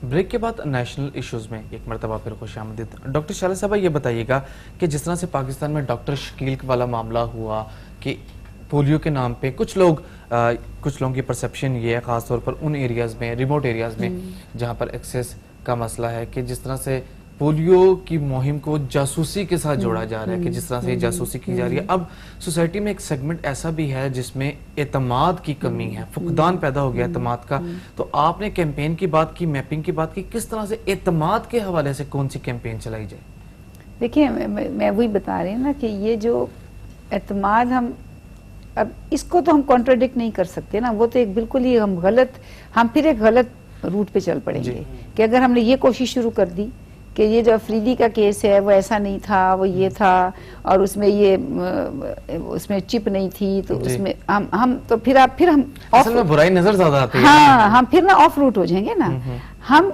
Break के बाद national issues में एक मरतबा फिर खुशामदीद। डॉक्टर शाला साहबा ये बताइएगा कि जिस तरह से पाकिस्तान में डॉक्टर शकील वाला मामला हुआ कि पोलियो के नाम पे कुछ लोगों की परसेप्शन ये है, खासतौर पर उन एरियाज में, रिमोट एरियाज में जहाँ पर एक्सेस का मसला है, कि जिस तरह से पोलियो की मुहिम को जासूसी के साथ जोड़ा जा रहा है, कि जिस तरह से जासूसी की जा रही है। अब सोसाइटी में एक सेगमेंट ऐसा भी है जिसमें एतमाद की कमी है, फुकदान पैदा हो गया एतमाद का। तो आपने कैंपेन की बात की, मैपिंग की बात की, किस तरह से एतमाद के हवाले से कौन सी कैंपेन चलाई जाए? देखिए मैं वही बता रही हूँ ना कि ये जो एतमाद, हम अब इसको तो हम कॉन्ट्राडिक्ट नहीं कर सकते ना, वो तो एक बिल्कुल ही हम फिर एक गलत रूट पे चल पड़ेंगे कि अगर हमने ये कोशिश शुरू कर दी कि ये जो अफरीदी का केस है वो ऐसा नहीं था, वो ये था, और उसमें चिप नहीं थी, तो उसमें हम तो फिर हम असल में बुराई नजर ज्यादा आती है। हाँ, हम फिर ना ऑफ रूट हो जाएंगे ना। हम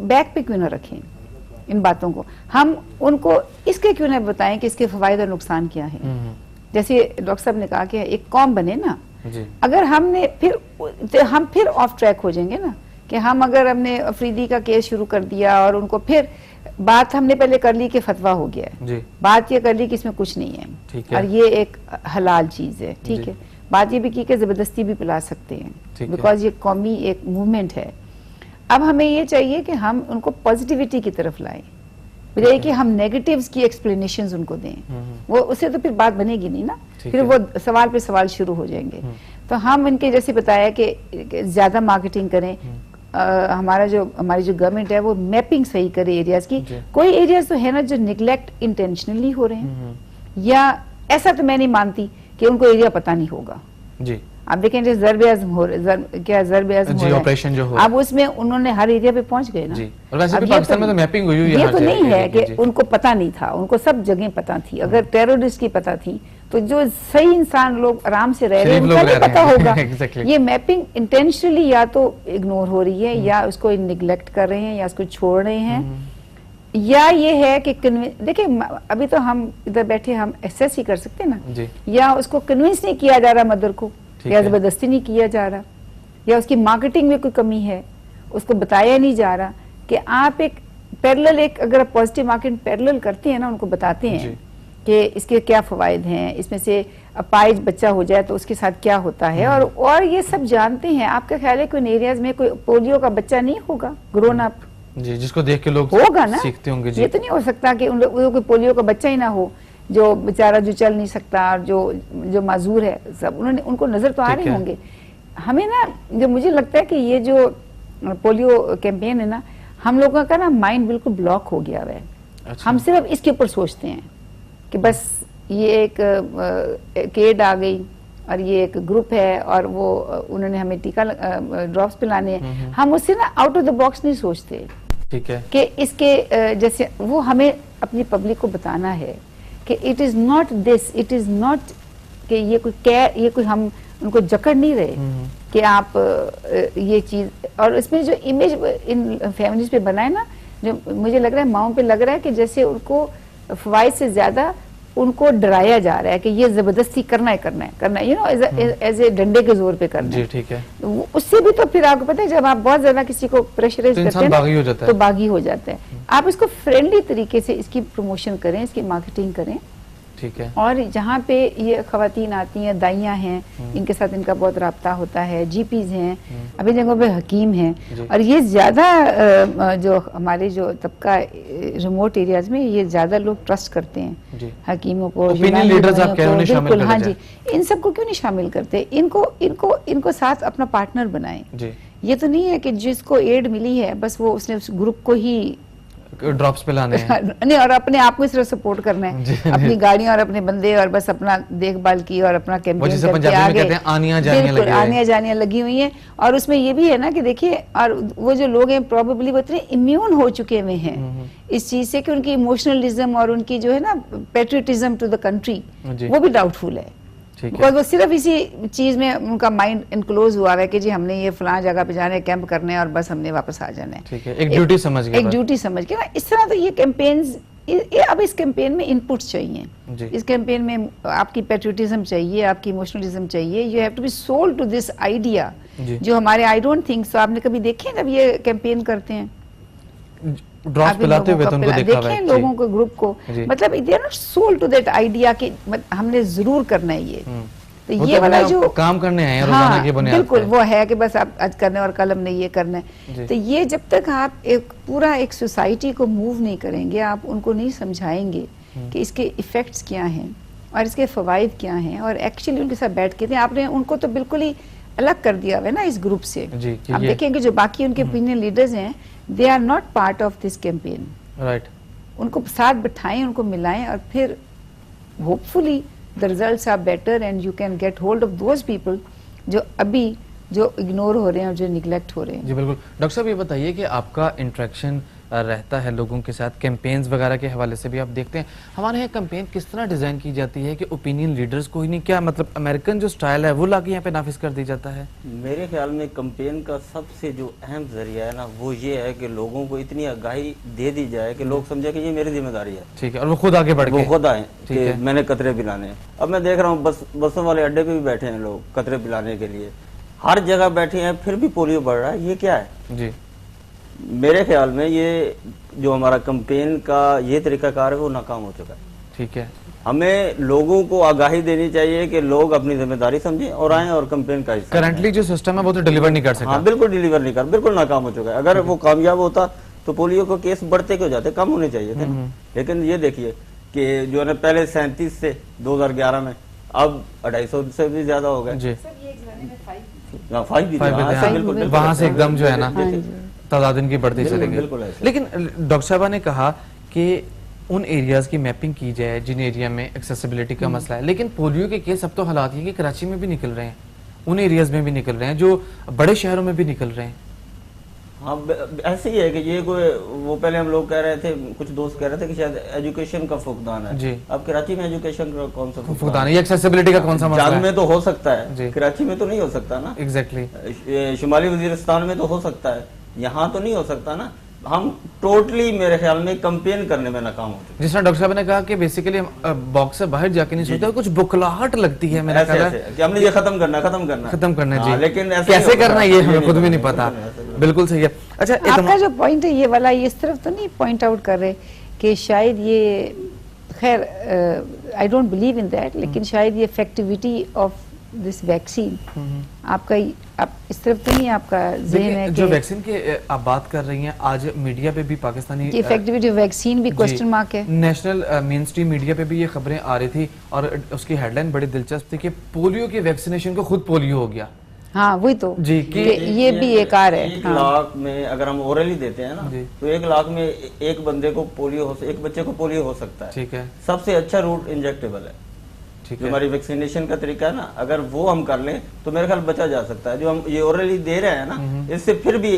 बैक पे क्यों ना रखें इन बातों को, हम उनको इसके क्यों ना बताएं कि इसके फवायद और नुकसान क्या है। जैसे डॉक्टर साहब ने कहा कि एक कौम बने ना, अगर हम फिर ऑफ ट्रैक हो जाएंगे ना, कि अगर हमने अफरीदी का केस शुरू कर दिया और उनको फिर बात हमने पहले कर ली कि फतवा हो गया है, बात ये कर ली कि इसमें कुछ नहीं है और ये एक हलाल चीज है, ठीक है, बात ये भी की कि जबरदस्ती भी पिला सकते हैं, बिकॉज ये कौमी एक मूवमेंट है। अब हमें ये चाहिए कि हम उनको पॉजिटिविटी की तरफ लाएं, बजाय कि हम नेगेटिव्स की एक्सप्लेनेशंस उनको दें। वो उससे तो फिर बात बनेगी नहीं ना, फिर वो सवाल पे सवाल शुरू हो जाएंगे। तो हम इनके जैसे बताया कि ज्यादा मार्केटिंग करें, हमारी जो गवर्नमेंट है वो मैपिंग सही करे एरियाज की। कोई एरियाज तो है ना जो निगलेक्ट इंटेंशनली हो रहे हैं, या ऐसा तो मैं नहीं मानती कि उनको एरिया पता नहीं होगा जी। आप देखें जो ज़र्ब-ए-आज़म हो रहा है ऑपरेशन जो हो, अब उसमें उन्होंने हर एरिया पे पहुंच गए ना जी। और वैसे भी पाकिस्तान में तो मैपिंग हुई है, ये तो नहीं है कि उनको पता नहीं था, उनको सब जगह पता थी। अगर टेररिस्ट की पता थी तो जो सही इंसान लोग आराम से रह रहे हैं उनका नहीं पता होगा। ये मैपिंग इंटेंशनली या तो इग्नोर हो रही है, या उसको निगलेक्ट कर रहे हैं, या उसको छोड़ रहे हैं, या ये है कि देखिए अभी तो हम इधर बैठे हम एक्सेस ही कर सकते हैं ना, या उसको कन्विंस नहीं किया जा रहा मदर को, या जबरदस्ती नहीं किया जा रहा, या उसकी मार्केटिंग में कोई कमी है, उसको बताया नहीं जा रहा कि आप एक पैरेलल अगर आप पॉजिटिव मार्केटिंग पैरेलल करते हैं ना, उनको बताते हैं कि इसके क्या फवायद हैं, इसमें से अपाइज बच्चा हो जाए तो उसके साथ क्या होता है, और ये सब जानते हैं। आपका ख्याल है कि उन एरियाज में कोई पोलियो का बच्चा नहीं होगा ग्रोन अप जी, जिसको देख के लोग होगा ना, सीखते होंगे जी। ये तो नहीं हो सकता कि उन लोगों को पोलियो का बच्चा ही ना हो, जो बेचारा जो चल नहीं सकता और जो माजूर है, सब उनको नजर तो आ रहे होंगे। हमें ना जो मुझे लगता है कि ये जो पोलियो कैंपेन है ना, हम लोगों का ना माइंड बिल्कुल ब्लॉक हो गया है। हम सिर्फ इसके ऊपर सोचते हैं कि बस ये एक एड आ गई और ये एक ग्रुप है और वो उन्होंने हमें टीका ड्रॉप्स पिलाने हैं। हम उससे ना आउट ऑफ द बॉक्स नहीं सोचते, ठीक है, कि इसके जैसे वो हमें अपनी पब्लिक को बताना है कि it is not this, it is not कि ये कोई हम उनको जकड़ नहीं रहे कि आप ये चीज। और इसमें जो इमेज इन फैमिलीज पे बनाए ना, जो मुझे लग रहा है माओं पे लग रहा है कि जैसे उनको फवाइद से ज्यादा उनको डराया जा रहा है कि ये जबरदस्ती करना है, यू नो, एज ए डंडे के जोर पे करना है, ठीक है। उससे भी तो फिर आपको पता है जब आप बहुत ज्यादा किसी को प्रेशराइज करते हैं तो बागी हो जाता है। आप इसको फ्रेंडली तरीके से इसकी प्रमोशन करें, इसकी मार्केटिंग करें, ठीक है। और जहाँ पे ये खवातीन आती हैं, दाइयाँ हैं, इनके साथ इनका बहुत राब्ता होता है, जीपीज हैं, अभी जगहों पे हकीम हैं, और ये ज्यादा जो हमारे जो तबका रिमोट एरियाज में ये ज्यादा लोग ट्रस्ट करते हैं हकीमों को, बिल्कुल, हाँ जी। इन सबको क्यों नहीं शामिल करते? इनको साथ अपना पार्टनर बनाएं। ये तो नहीं है कि जिसको एड मिली है बस वो उसने उस ग्रुप को ही ड्रॉप्स पिलाने हैं नहीं, और अपने आप को सिर्फ सपोर्ट करना है, अपनी गाड़ियां और अपने बंदे और बस अपना देखभाल की और अपना कैंपेन करके आगे आनियां जानियां लगी हुई हैं। और उसमें ये भी है ना कि देखिए, और वो जो लोग हैं प्रोबेबली वो इतने इम्यून हो चुके हुए हैं इस चीज से कि उनकी इमोशनलिज्म और उनकी जो है ना पेट्रियटिज्म टू द कंट्री वो भी डाउटफुल है, बिकॉज वो सिर्फ इसी चीज में उनका माइंड इनक्लोज हुआ है कि जी हमने ये फलां जगह पे जाने, कैंप करने और बस हमने वापस आ जाना है, ठीक है। एक ड्यूटी समझ के ना इस तरह। तो ये कैंपेन्स, अब इस कैंपेन में इनपुट्स चाहिए, इस कैंपेन में आपकी पेट्रियटिज्म चाहिए, आपकी इमोशनलिज्म चाहिए। You have to be sold to this idea जी। जो हमारे आई डोंट थिंक सो, आपने कभी देखे जब ये कैंपेन करते हैं ड्रॉप्स आप इन पिलाते लोगों हुए का तो उनको देखा हुआ देखें है। लोगों जी। को, ग्रुप को, जी। मतलब they are not sold to that idea कि हमने जरूर करना है ये। तो वो ये तो वाला अपना जो काम करने आए हैं रोजाना की बुनियाद बिल्कुल पे। वो है कि बस आप आज करने और कल हमने ये करना जी। है। तो ये जब तक आप एक पूरा एक सोसाइटी को मूव नहीं करेंगे, आप उनको नहीं समझाएंगे कि इसके इफेक्ट्स क्या हैं और इसके फवाइद क्या हैं, और एक्चुअली उनके साथ बैठ के आपने उनको तो बिल्कुल ही अलग कर दिया हुआ है ना इस ग्रुप से। जी, कि आप ये- देखेंगे जो बाकी उनके ओपिनियन लीडर्स हैं, they are not part of this campaign. Right. उनको साथ बिठाएं, उनको मिलाएं, और फिर hopefully the results are better and you can get hold of those people जो अभी जो इग्नोर हो रहे हैं और जो निगलेक्ट हो रहे हैं। जी बिल्कुल। डॉक्टर साहब ये बताइए कि आपका इंटरेक्शन रहता है लोगों के साथ, कैंपेन्स वगैरह के हवाले से भी आप देखते हैं, हमारे यहाँ कैंपेन किस तरह डिजाइन की जाती है कि ओपिनियन लीडर्स को ही नहीं, क्या मतलब अमेरिकन जो स्टाइल है वो लाके यहाँ पे नाफिज कर दी जाता है? मेरे ख्याल में कैंपेन का सबसे जो अहम जरिया है ना, वो ये है कि लोगों को इतनी आगाही दे दी जाए कि लोग समझे कि ये मेरी जिम्मेदारी है। ठीक है, और वो खुद आगे बढ़ वो के खुद आए ठीक कि है। मैंने कतरे पिलाने हैं। अब मैं देख रहा हूँ बसों वाले अड्डे पे भी बैठे हैं लोग कतरे पिलाने के लिए, हर जगह बैठे हैं, फिर भी पोलियो बढ़ रहा है। ये क्या है? जी मेरे ख्याल में ये जो हमारा कैंपेन का ये तरीकाकार है वो नाकाम हो चुका है। ठीक है। हमें लोगों को आगाही देनी चाहिए कि लोग अपनी जिम्मेदारी समझें और आएं और कैंपेन का हिस्सा बनें। करंटली जो सिस्टम है वो तो डिलीवर नहीं कर हाँ सकता। बिल्कुल डिलीवर नहीं कर, बिल्कुल नाकाम हो चुका है। अगर वो कामयाब होता तो पोलियो के केस बढ़ते क्यों जाते, कम होने चाहिए थे ना। लेकिन ये देखिए कि जो है पहले 37 से 2011 में, अब 250 से भी ज्यादा हो गए। जी। हाँ, 5 भी थे, फाइव हाँ, हाँ, ऐसे बिल्कुल बिल्कुल वहां से ऐसे। एकदम जो है ना हाँ जी। तादाद इनकी बढ़ती बिल्कुल, चली गई। बिल्कुल ऐसे। लेकिन डॉक्टर साहबा ने कहा कि उन एरियाज की मैपिंग की जाए जिन एरिया में एक्सेसिबिलिटी का मसला है, लेकिन पोलियो के केस अब तो हालात ये कि कराची में भी निकल रहे हैं, उन एरियाज में भी निकल रहे हैं, जो बड़े शहरों में भी निकल रहे हैं। हाँ ऐसे ही है कि ये कोई, वो पहले हम लोग कह रहे थे, कुछ दोस्त कह रहे थे कि शायद एजुकेशन का फुकदान है। जी। अब कराची में एजुकेशन का कौन सा फुकदान, ये एक्सेसिबिलिटी का कौन सा मसला जाग है? में तो हो सकता जी। है, कराची में तो नहीं हो सकता ना। एग्जैक्टली। शुमाली वजीरिस्तान में तो हो सकता है, यहाँ तो नहीं हो सकता ना। हम टोटली मेरे ख्याल में कंपेन करने में नाकाम हो चुके जिस तरह डॉक्टर साहब ने कहा कि बेसिकली हम बॉक्स से बाहर जाके नहीं सोचते, कुछ बुखलाहट लगती है मेरा ऐसे ख्याल ऐसे है कि हमने ये खत्म करना खत्म करना है। हाँ, जी, लेकिन ऐसे कैसे नहीं होगा। करना है ये हमें नहीं खुद भी नहीं पता, पता। बिल्कुल नहीं, बिल्कुल सही है। अच्छा आपका जो पॉइंट है ये वाला, ये इस तरफ तो नहीं पॉइंट आउट कर रहे कि शायद ये, खैर I don't believe in that, लेकिन शायद ये इफेक्टिविटी ऑफ दिस वैक्सीन आपका, आप इस तरफ तो नहीं आपका ज़हन है देखिए, कि जो वैक्सीन की आप बात कर रही हैं, आज मीडिया पे भी पाकिस्तानी इफेक्टिविटी वैक्सीन भी क्वेश्चन मार्क है। नेशनल मेन स्ट्रीम मीडिया पे भी ये खबरें आ रही थी और उसकी हेडलाइन बड़ी दिलचस्प थी कि पोलियो की वैक्सीनेशन को खुद पोलियो हो गया। हाँ वही तो जी, कि ये भी एक आ है। 1 हाँ। लाख में अगर हम ओरली देते हैं ना, जी। तो 1 लाख में एक बंदे को पोलियो हो, एक बच्चे को पोलियो हो सकता है। ठीक है। सबसे अच्छा रूट इंजेक्टेबल है। ठीक जो है। हमारी वैक्सीनेशन का तरीका है ना, अगर वो हम कर लें तो मेरे ख्याल बचा जा सकता है। जो हम ये ओरली दे रहे हैं ना, इससे फिर भी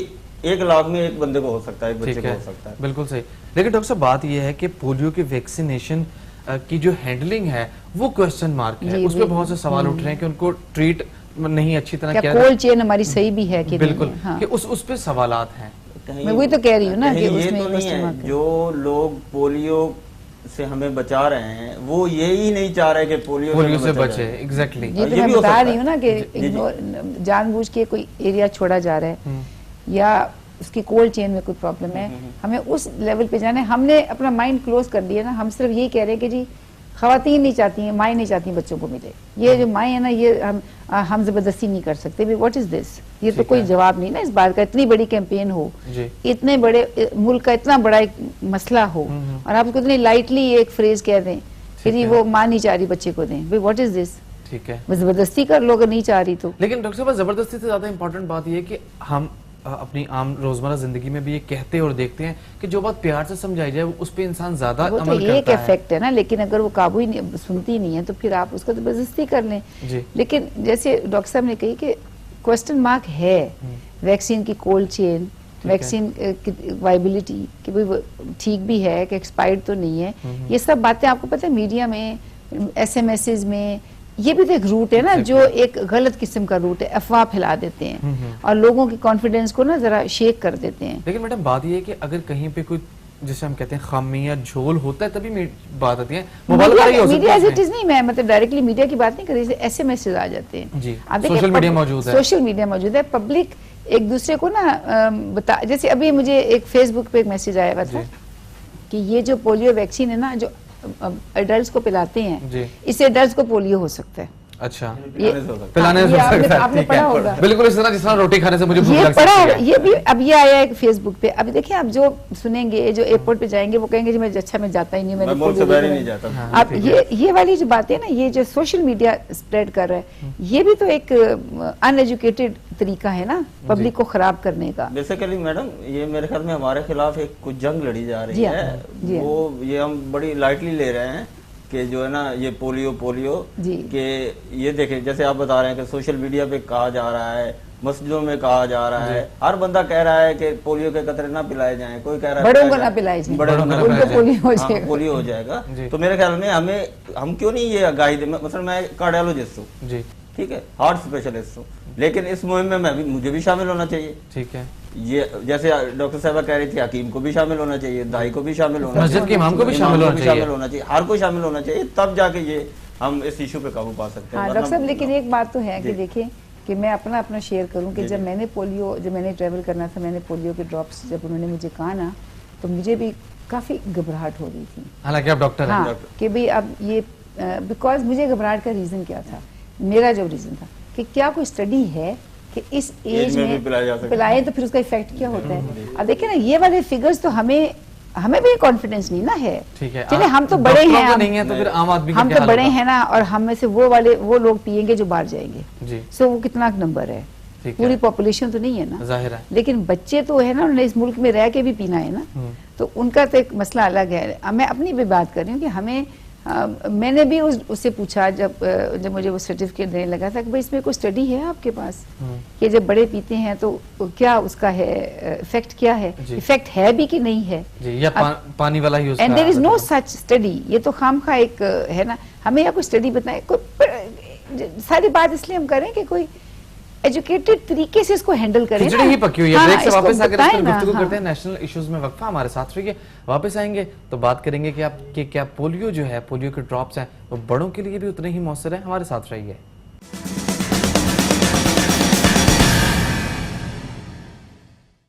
1 लाख में एक बंदे को हो सकता है, एक बच्चे ठीक को है, हो सकता है। बिल्कुल सही। लेकिन डॉक्टर साहब बात यह है कि पोलियो की वैक्सीनेशन की जो हैंडलिंग है वो क्वेश्चन मार्क है, जी, उस पर जी। बहुत से सवाल उठ रहे हैं कि उनको ट्रीट नहीं अच्छी तरह क्या किया कोल्ड चेन हमारी सही भी है कि नहीं बिल्कुल है? हाँ। कि उस पे सवालात हैं। कहीं- मैं वही तो कह रही हूँ ना कि कहीं ये उसमें तो नहीं question mark है है। जो लोग पोलियो से हमें बचा रहे हैं वो यही नहीं चाह रहे कि पोलियो पोलियो से बचा बचे, जाए। एग्जैक्टली। ये तो ये मैं भी हो बता सकता रही है। हूँ ना कि जी, जी। इग्नोर जानबूझ के कोई एरिया छोड़ा जा रहा है या उसकी कोल्ड चेन में कोई प्रॉब्लम है, हमें उस लेवल पे जाना है। हमने अपना माइंड क्लोज कर दिया ना, हम सिर्फ यही कह रहे हैं कि जी खवातीन नहीं चाहती हैं, माएँ नहीं चाहती बच्चों को मिले। ये जो माएँ है ना, ये हम जबरदस्ती नहीं कर सकते। What is this? ये तो ठीक कोई है। जवाब नहीं ना इस बात का। इतनी बड़ी कैंपेन हो, जी। इतने बड़े मुल्क का इतना बड़ा एक मसला हो, और आप उसको इतनी लाइटली एक फ्रेज कह दें कि जी है। वो माँ नहीं चाह रही बच्चे को दें। भाई व्हाट इज दिस? ठीक है। वो जबरदस्ती कर लो अगर नहीं चाह रही तो। लेकिन डॉक्टर साहब जबरदस्ती से ज्यादा इंपॉर्टेंट बात यह है कि हम अपनी आम रोजमर्रा जिंदगी में भी ये कहते और देखते हैं कि जो बात प्यार से समझाई जाए उस पे इंसान ज्यादा वो तो अमल एक करता है। इफेक्ट है ना, लेकिन अगर वो काबू ही नहीं, सुनती नहीं है तो फिर आप उसको जबरदस्ती कर लें। जी। लेकिन जैसे डॉक्टर साहब ने कही कि क्वेश्चन मार्क है वैक्सीन की कोल्ड चेन, वैक्सीन की वाइबिलिटी कि भाई वो ठीक भी है कि एक्सपायर्ड तो नहीं है। ये सब बातें आपको पता है मीडिया में, SMS में, ये भी तो एक रूट है ना जो एक गलत किस्म का रूट है, अफवाह फैला देते हैं और लोगों की कॉन्फिडेंस को ना जरा शेक कर देते हैं। लेकिन मैडम बात यह है कि अगर कहीं पे कोई जिसे हम कहते हैं खामी या झोल होता है तभी बात आती है। मोबाइल पर ही हो सकता मीडिया है एज इट इसमें। इज नहीं, मैं मतलब डायरेक्टली मीडिया की बात नहीं कर रही, ऐसे मैसेज आ जाते हैं जी, आप देखिए, सोशल मीडिया मौजूद है। सोशल मीडिया मौजूद है, पब्लिक एक दूसरे को ना बता, जैसे अभी मुझे एक फेसबुक पे एक मैसेज आया हुआ था जी। कि ये जो पोलियो वैक्सीन है ना, जो एडल्ट्स को पिलाते हैं, जी। इससे एडल्ट्स को पोलियो हो सकता है। अच्छा, ये पिलाने हाँ, से ये हो सकता है, आपने ठीक पढ़ा है। होगा। बिल्कुल इस तरह जिस तरह रोटी खाने से मुझे भूख ये लग पढ़ा सकती है, है। ये भी अब ये आया है फेसबुक पे। अभी देखिए, आप जो सुनेंगे, जो एयरपोर्ट पे जाएंगे, वो कहेंगे जी मैं अच्छा मैं जाता ही नहीं, मैंने मैं मुल्क से पोलियो बाहर ही लिया नहीं है। जाता। हाँ, अब ठीक ये वाली जो बातें ना, ये जो सोशल मीडिया स्प्रेड कर रहा है, ये भी तो एक अनएजुकेटेड तरीका है ना पब्लिक को खराब करने का। बेसिकली मैडम, ये मेरे ख्याल में हमारे खिलाफ एक कुछ जंग लड़ी जा रही जी हाँ, है, जी हाँ। वो ये हम बड़ी लाइटली ले रहे हैं कि जो है ना ये पोलियो जी। कि ये देखें, जैसे आप बता रहे हैं कि सोशल मीडिया पे कहा जा रहा है, मस्जिदों में कहा जा रहा है, हर बंदा कह रहा है कि पोलियो के कतरे ना पिलाए जाएं, कोई कह रहा है बड़ों को ना पिलाए जाएं, बड़ों को ना उनको पिलाए जाएं। पोलियो हो हाँ, जाएगा। पोलियो हो जाएगा। जी। तो मेरे ख्याल में हम क्यों नहीं ये आगाही दे, मतलब मैं कार्डियोलॉजिस्ट हूँ, जी, ठीक है, हार्ट स्पेशलिस्ट हूँ, लेकिन इस मुहिम में मुझे भी शामिल होना चाहिए। ठीक है। ये जैसे डॉक्टर साहबा कह रही थी, हकीम को भी शामिल होना चाहिए, दाई को भी शामिल होना मस्जिद के इमाम को भी शामिल होना चाहिए। होना चाहिए, हर कोई शामिल होना चाहिए, तब जाके ये हम इस इशू पे काबू पा सकते हैं। हाँ वरना- डॉक्टर साहब, लेकिन एक बात तो है कि जी। देखिए कि मैं अपना शेयर करूं कि जी, जब जी। मैंने ट्रैवल करना था, मैंने पोलियो के ड्रॉप्स जब उन्होंने मुझे कहा ना, तो मुझे भी काफी घबराहट हो रही थी। हालांकि आप डॉक्टर हैं। हाँ, कि भाई अब ये बिकॉज मुझे घबराहट का रीजन क्या था, मेरा जो रीजन था कि क्या कोई स्टडी है कि इस एज में भी में पिलाया जा सकता है। पिलाएं तो फिर उसका इफेक्ट क्या होता है। अब देखिए ना, ये वाले फिगर्स तो हमें भी कॉन्फिडेंस नहीं ना है। ठीक है। चलिए, हम तो बड़े डॉक्टरों हैं, को हम- नहीं है तो फिर आम आदमी का हम क्या तो हाल बड़े होगा? हैं ना, और हम में से वो लोग पिएंगे जो बाहर जाएंगे। जी, सो वो कितना नंबर है, ठीक पूरी है। पॉपुलेशन तो नहीं है ना, जाहिर है। लेकिन बच्चे तो है ना, उन्होंने इस मुल्क में रह के भी पीना है ना, तो उनका तो एक मसला अलग है। अब मैं अपनी भी बात कर रही हूँ कि हमें मैंने भी उससे पूछा जब मुझे वो सर्टिफिकेट देने लगा था कि भाई इसमें कोई स्टडी है आपके पास कि जब बड़े पीते हैं तो क्या उसका है इफेक्ट, क्या है जी। इफेक्ट है भी कि नहीं है। जी, या पानी वाला use. And there is no such study. ये तो खामखा एक है ना, हमें या कोई स्टडी बताए, सारी बात इसलिए हम करें कि कोई एजुकेटेड तरीके से इसको हैंडल करें। खिचड़ी ही पकी हुई है। हाँ, ब्रेक से इसको वापस आकर इस बताएं पर ना, गुफ्तगू हाँ। करते हैं। नेशनल इश्यूज में वक्फा, हमारे साथ रहिए। वापस आएंगे तो बात करेंगे कि क्या पोलियो जो है, पोलियो के ड्रॉप्स हैं वो बड़ों के लिए भी उतने ही मौसर है। हमारे साथ रहिए।